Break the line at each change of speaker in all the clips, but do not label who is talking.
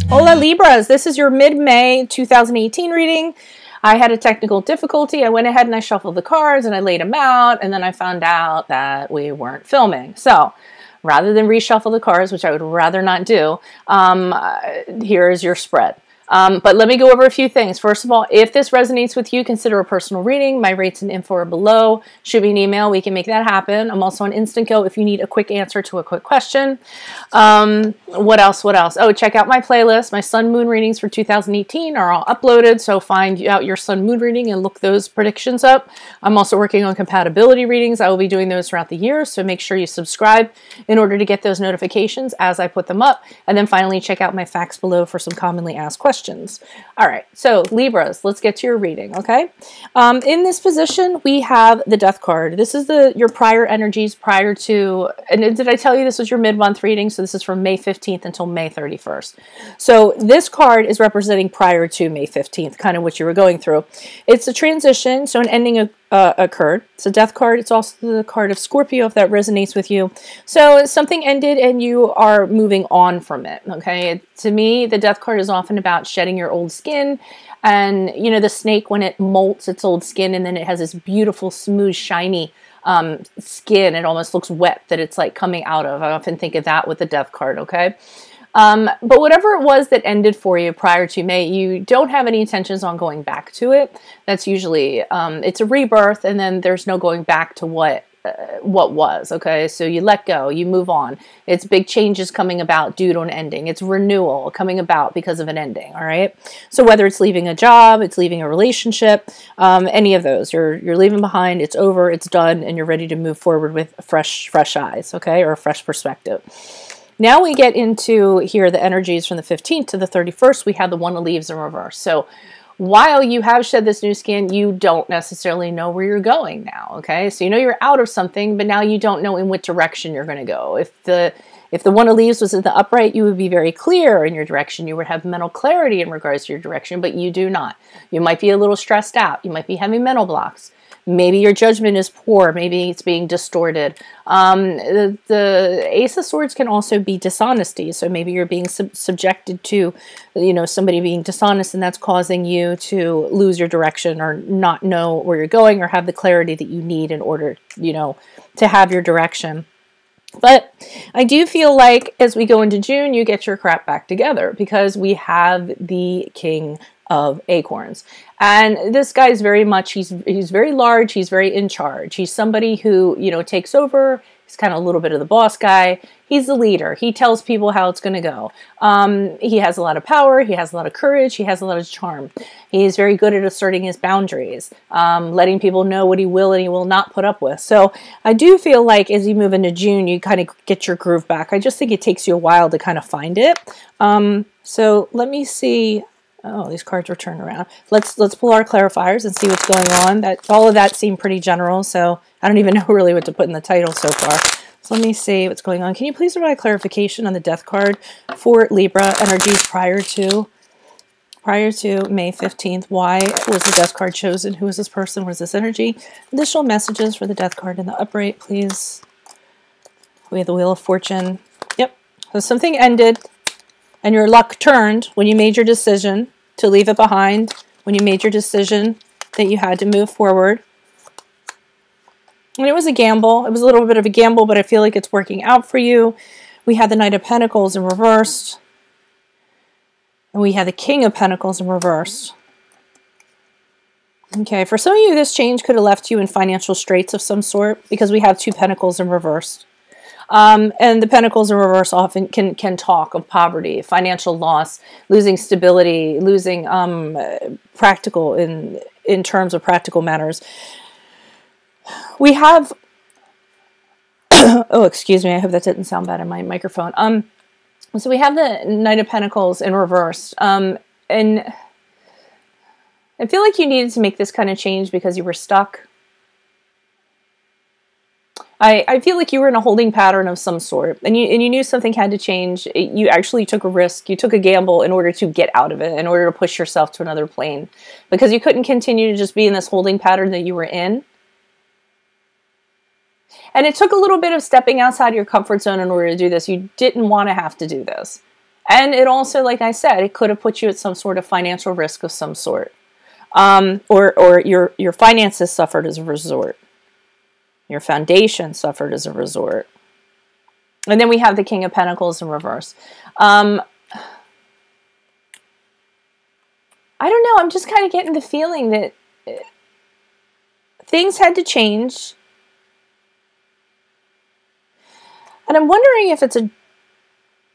Hola Libras, this is your mid-May 2018 reading. I had a technical difficulty. I went ahead and I shuffled the cards and I laid them out, and then I found out that we weren't filming. So rather than reshuffle the cards, which I would rather not do, here's your spread. But let me go over a few things. First of all, if this resonates with you, consider a personal reading. My rates and info are below. Shoot me an email. We can make that happen. I'm also on Instant Go if you need a quick answer to a quick question. What else? Oh, check out my playlist. My sun moon readings for 2018 are all uploaded. So find out your sun moon reading and look those predictions up. I'm also working on compatibility readings. I will be doing those throughout the year. So make sure you subscribe in order to get those notifications as I put them up. And then finally, check out my FAQS below for some commonly asked questions. All right, so Libras, let's get to your reading, okay? In this position, we have the Death card. This is your prior energies prior to, and did I tell you this was your mid-month reading? So this is from May 15th until May 31st. So this card is representing prior to May 15th, kind of what you were going through. It's a transition, so an ending occurred. It's a Death card. It's also the card of Scorpio, if that resonates with you. So something ended and you are moving on from it, okay? To me, the Death card is often about shedding your old skin. And, you know, the snake, when it molts its old skin and then it has this beautiful, smooth, shiny skin, it almost looks wet that it's like coming out of. I often think of that with the Death card, okay? But whatever it was that ended for you prior to May, you don't have any intentions on going back to it. That's usually, it's a rebirth, and then there's no going back to what was, okay? So you let go, you move on. It's big changes coming about due to an ending. It's renewal coming about because of an ending, all right? So whether it's leaving a job, it's leaving a relationship, any of those, you're leaving behind, it's over, it's done, and you're ready to move forward with fresh eyes, okay? Or a fresh perspective. Now we get into here the energies from the 15th to the 31st. We have the One of Leaves in reverse. So while you have shed this new skin, you don't necessarily know where you're going now, okay? So you know you're out of something, but now you don't know in what direction you're going to go. If the One of Leaves was in the upright, you would be very clear in your direction. You would have mental clarity in regards to your direction, but you do not. You might be a little stressed out. You might be having mental blocks. Maybe your judgment is poor. Maybe it's being distorted. The Ace of Swords can also be dishonesty. So maybe you're being subjected to, you know, somebody being dishonest, and that's causing you to lose your direction or not know where you're going or have the clarity that you need in order, you know, to have your direction. But I do feel like as we go into June, you get your crap back together because we have the King of Acorns. And this guy is very much, he's very large, he's very in charge. He's somebody who, you know, takes over. He's kind of a little bit of the boss guy. He's the leader. He tells people how it's going to go. He has a lot of power. He has a lot of courage. He has a lot of charm. He's very good at asserting his boundaries, letting people know what he will and he will not put up with. So I do feel like as you move into June, you kind of get your groove back. I just think it takes you a while to kind of find it. So let me see. Oh, these cards were turned around. Let's pull our clarifiers and see what's going on. All of that seemed pretty general, so I don't even know really what to put in the title so far. So let me see what's going on. Can you please provide clarification on the Death card for Libra energies prior to May 15th? Why was the Death card chosen? Who is this person? What is this energy? Additional messages for the Death card in the upright, please. We have the Wheel of Fortune. Yep. So something ended and your luck turned when you made your decision to leave it behind, when you made your decision that you had to move forward. And it was a gamble. It was a little bit of a gamble, but I feel like it's working out for you. We had the Knight of Pentacles in reverse. And we had the King of Pentacles in reverse. Okay, for some of you, this change could have left you in financial straits of some sort because we have two Pentacles in reverse. And the Pentacles in reverse often can talk of poverty, financial loss, losing stability, losing practical in terms of practical matters. We have oh, excuse me, I hope that didn't sound bad in my microphone. So we have the Knight of Pentacles in reverse. And I feel like you needed to make this kind of change because you were stuck. I feel like you were in a holding pattern of some sort, and you knew something had to change. You actually took a risk. You took a gamble in order to get out of it, in order to push yourself to another plane, because you couldn't continue to just be in this holding pattern that you were in. And it took a little bit of stepping outside your comfort zone in order to do this. You didn't want to have to do this. And it also, like I said, it could have put you at some sort of financial risk of some sort. Or your finances suffered as a result. Your foundation suffered as a result. And then we have the King of Pentacles in reverse. I don't know. I'm just kind of getting the feeling that things had to change. And I'm wondering if it's a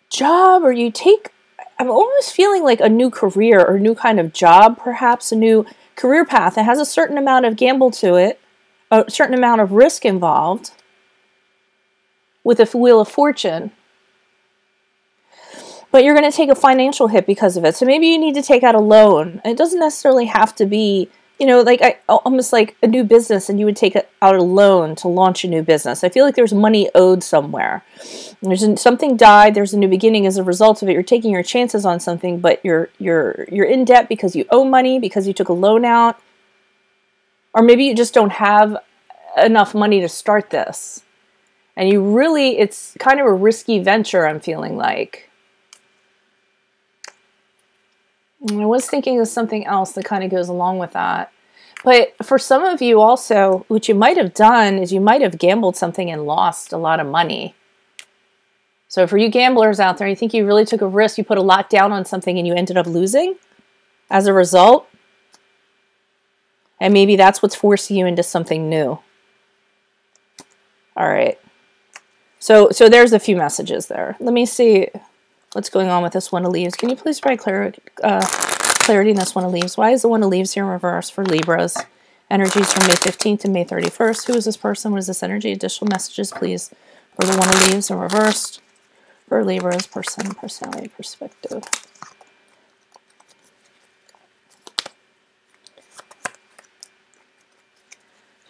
job or you take... I'm almost feeling like a new career or new kind of job, perhaps a new career path that has a certain amount of gamble to it, a certain amount of risk involved with a Wheel of Fortune. But you're going to take a financial hit because of it. So maybe you need to take out a loan. It doesn't necessarily have to be, you know, like almost like a new business and you would take out a loan to launch a new business. I feel like there's money owed somewhere. Something died, there's a new beginning as a result of it. You're taking your chances on something, but you're in debt because you owe money, because you took a loan out. Or maybe you just don't have enough money to start this. And you really, it's kind of a risky venture, I'm feeling like. And I was thinking of something else that kind of goes along with that. But for some of you also, what you might have done is you might have gambled something and lost a lot of money. So for you gamblers out there, you think you really took a risk, you put a lot down on something and you ended up losing as a result. And maybe that's what's forcing you into something new. All right. So there's a few messages there. Let me see what's going on with this One of Leaves. Can you please provide clarity in this One of Leaves? Why is the One of Leaves here in reverse for Libras? Energies from May 15th to May 31st. Who is this person? What is this energy? Additional messages, please, for the One of Leaves in reverse for Libras, person, personality, perspective.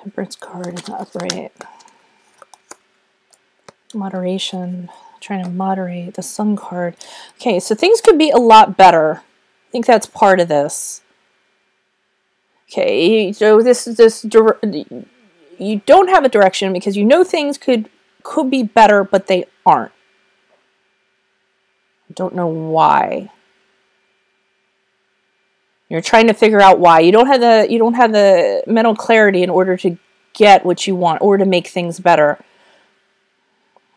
Temperance card in the upright. Moderation. Trying to moderate. The Sun card. Okay, so things could be a lot better. I think that's part of this. Okay, so you don't have a direction because you know things could be better, but they aren't. I don't know why. You're trying to figure out why. You don't have the mental clarity in order to get what you want or to make things better.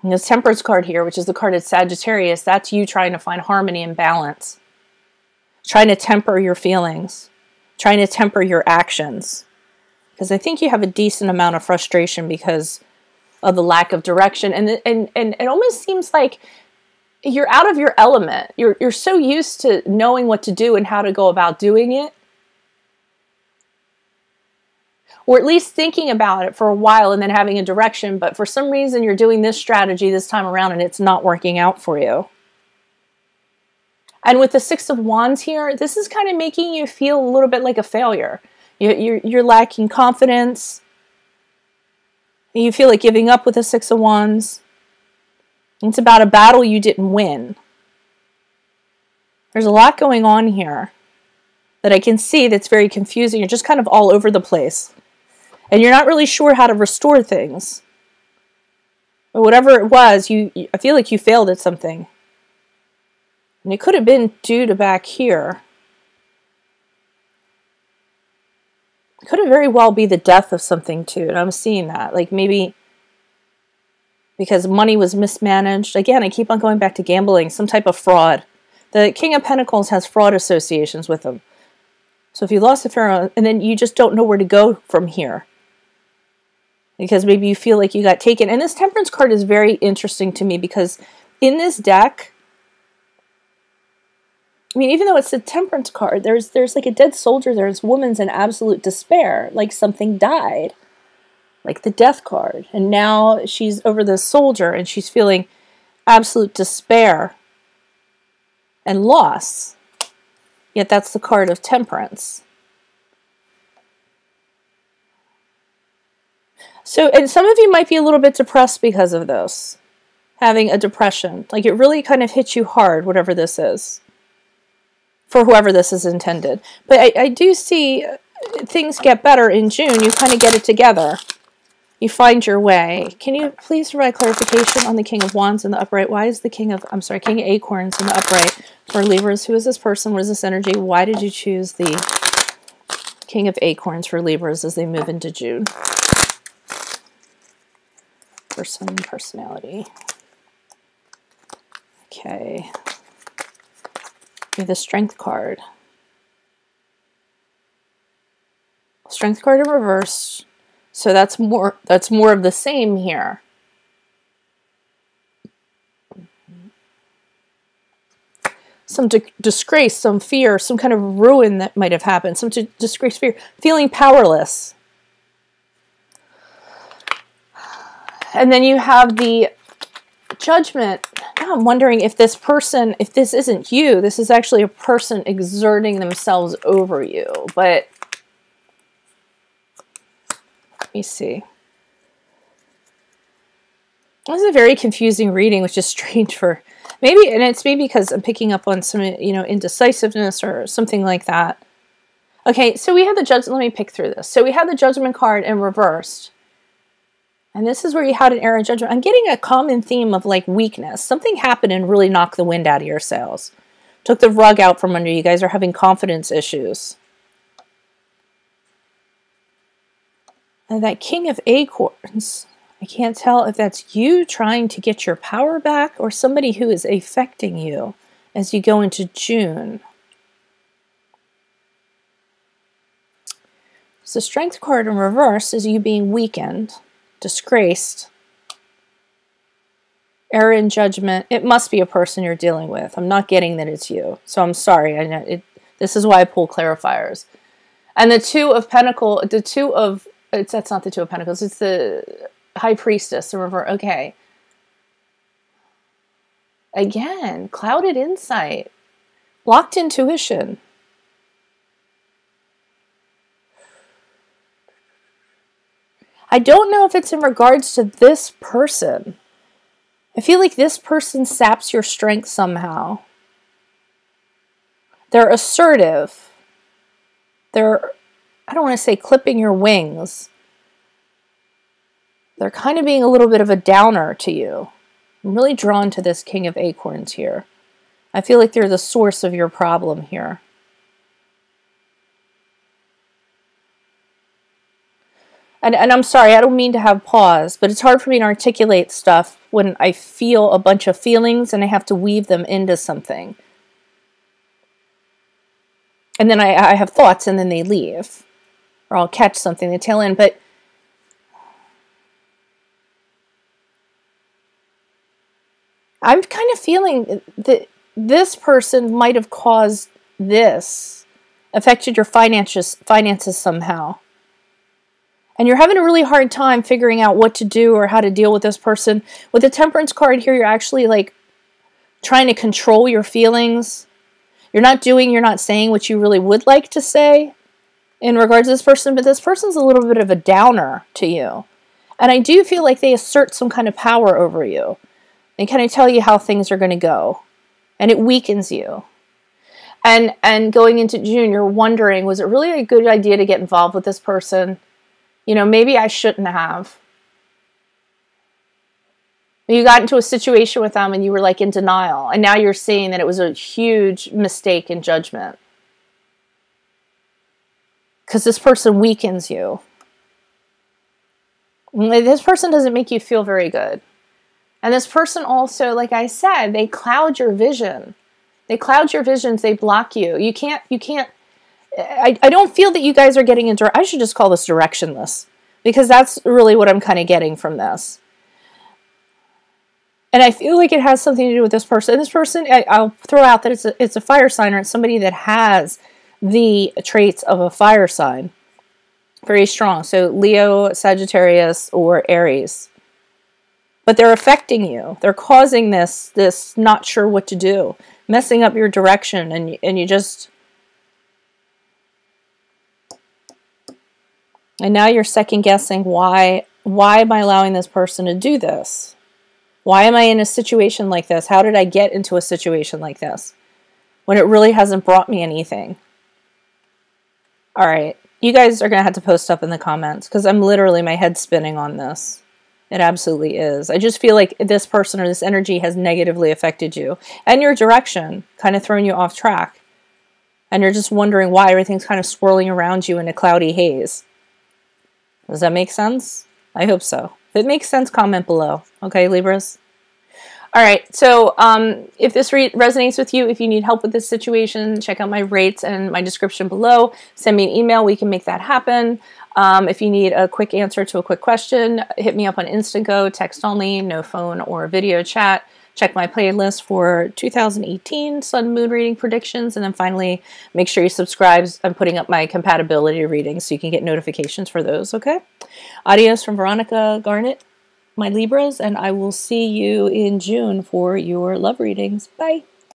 And this Temperance card here, which is the card of Sagittarius, that's you trying to find harmony and balance. Trying to temper your feelings. Trying to temper your actions. Because I think you have a decent amount of frustration because of the lack of direction. And it almost seems like you're out of your element. You're so used to knowing what to do and how to go about doing it. Or at least thinking about it for a while and then having a direction. But for some reason, you're doing this strategy this time around and it's not working out for you. And with the Six of Wands here, this is kind of making you feel a little bit like a failure. You're lacking confidence. You feel like giving up with the Six of Wands. It's about a battle you didn't win. There's a lot going on here that I can see that's very confusing. You're just kind of all over the place. And you're not really sure how to restore things. But whatever it was, I feel like you failed at something. And it could have been due to back here. It could have very well be the death of something too. And I'm seeing that. Like maybe because money was mismanaged. Again, I keep on going back to gambling. Some type of fraud. The King of Pentacles has fraud associations with him. So if you lost the Pharaoh, and then you just don't know where to go from here. Because maybe you feel like you got taken. And this Temperance card is very interesting to me because in this deck, I mean, even though it's a Temperance card, there's like a dead soldier. There's woman's in absolute despair. Like something died. Like the Death card. And now she's over the soldier and she's feeling absolute despair and loss. Yet that's the card of Temperance. So, and some of you might be a little bit depressed because of this. Having a depression. Like it really kind of hits you hard, whatever this is. For whoever this is intended. But I do see things get better in June. You kind of get it together. You find your way. Can you please provide clarification on the King of Wands in the upright? Why is the King of Acorns in the upright for Libras? Who is this person? What is this energy? Why did you choose the King of Acorns for Libras as they move into June? Person and personality. Okay. We have the Strength card. Strength card in reverse. So that's more of the same here. Some disgrace, some fear, some kind of ruin that might have happened. Some disgrace, fear, feeling powerless. And then you have the Judgment. Now I'm wondering if this person, if this isn't you, this is actually a person exerting themselves over you. But let me see. This is a very confusing reading, which is strange for maybe, and it's maybe because I'm picking up on some, indecisiveness or something like that. Okay, so we have the Judgment. Let me pick through this. So we have the Judgment card in reversed. And this is where you had an error in judgment. I'm getting a common theme of like weakness. Something happened and really knocked the wind out of your sails. Took the rug out from under you. You guys are having confidence issues. And that King of Acorns, I can't tell if that's you trying to get your power back or somebody who is affecting you as you go into June. So Strength card in reverse is you being weakened. Disgraced, error in judgment. It must be a person you're dealing with. I'm not getting that it's you, so I'm sorry. I know this is why I pull clarifiers. And the Two of Pentacles, that's not the Two of Pentacles. It's the High Priestess. Okay. Again, clouded insight, blocked intuition. I don't know if it's in regards to this person. I feel like this person saps your strength somehow. They're assertive. They're, I don't want to say clipping your wings. They're kind of being a little bit of a downer to you. I'm really drawn to this King of Acorns here. I feel like they're the source of your problem here. And I'm sorry, I don't mean to have pause, but it's hard for me to articulate stuff when I feel a bunch of feelings and I have to weave them into something. And then I have thoughts and then they leave. Or I'll catch something, they tail in. But I'm kind of feeling that this person might have caused this, affected your finances somehow. And you're having a really hard time figuring out what to do or how to deal with this person. With the Temperance card here, you're actually like trying to control your feelings. You're not saying what you really would like to say in regards to this person, but this person's a little bit of a downer to you. And I do feel like they assert some kind of power over you. They kind of tell you how things are going to go. And it weakens you. And going into June, you're wondering, was it really a good idea to get involved with this person? Maybe I shouldn't have. You got into a situation with them and you were like in denial. And now you're seeing that it was a huge mistake in judgment. Because this person weakens you. This person doesn't make you feel very good. And this person also, like I said, they cloud your vision. They cloud your visions. They block you. You can't. I don't feel that you guys are getting into, I should just call this directionless, because that's really what I'm kind of getting from this. And I feel like it has something to do with this person. This person, I'll throw out that it's a fire sign, or it's somebody that has the traits of a fire sign. Very strong. So Leo, Sagittarius, or Aries. But they're affecting you. They're causing this not sure what to do, messing up your direction, and you just... And now you're second guessing, why am I allowing this person to do this? Why am I in a situation like this? How did I get into a situation like this? When it really hasn't brought me anything. All right. You guys are going to have to post up in the comments because I'm literally, my head spinning on this. It absolutely is. I just feel like this person or this energy has negatively affected you and your direction, kind of thrown you off track. And you're just wondering why everything's kind of swirling around you in a cloudy haze. Does that make sense? I hope so. If it makes sense, comment below. Okay, Libras? All right, so if this resonates with you, if you need help with this situation, check out my rates and my description below. Send me an email. We can make that happen. If you need a quick answer to a quick question, hit me up on Instago, text only, no phone or video chat. Check my playlist for 2018 Sun Moon reading predictions. And then finally, make sure you subscribe. I'm putting up my compatibility readings so you can get notifications for those, okay? Adios from Veronica Garnet, my Libras, and I will see you in June for your love readings. Bye.